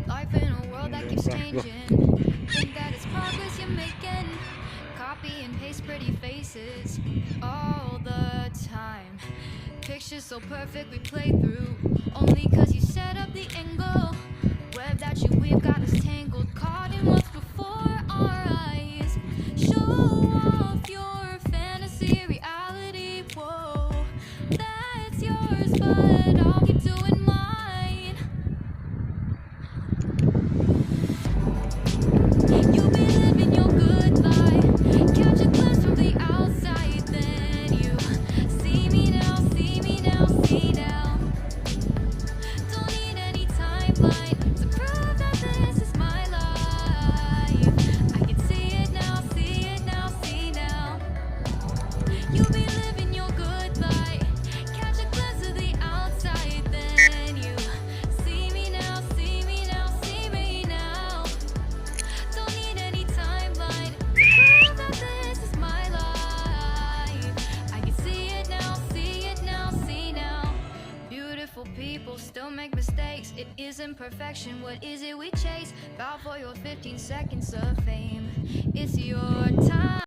Life in a world that keeps changing. Think that it's progress you're making. Copy and paste pretty faces all the time. Pictures so perfect we play through. Only cause you set up the angle. Web that you weave got us tangled. Caught in what's before our eyes. Show off your fantasy reality. Whoa, that's yours, but I'll keep doing mine. You be living your good life. Catch a glimpse from the outside, then you see me now, see me now, see now. Don't need any timeline to prove that this is my life. I can see it now, see it now, see now. You be living your good life. Catch a glimpse of the outside, then you see me now, see me now, see me now. Don't need any timeline to prove that this is my life. I can see it now, see it now, see now. Beautiful people still make mistakes. It isn't perfection, what is it we chase? Bow for your 15 seconds of fame. It's your time.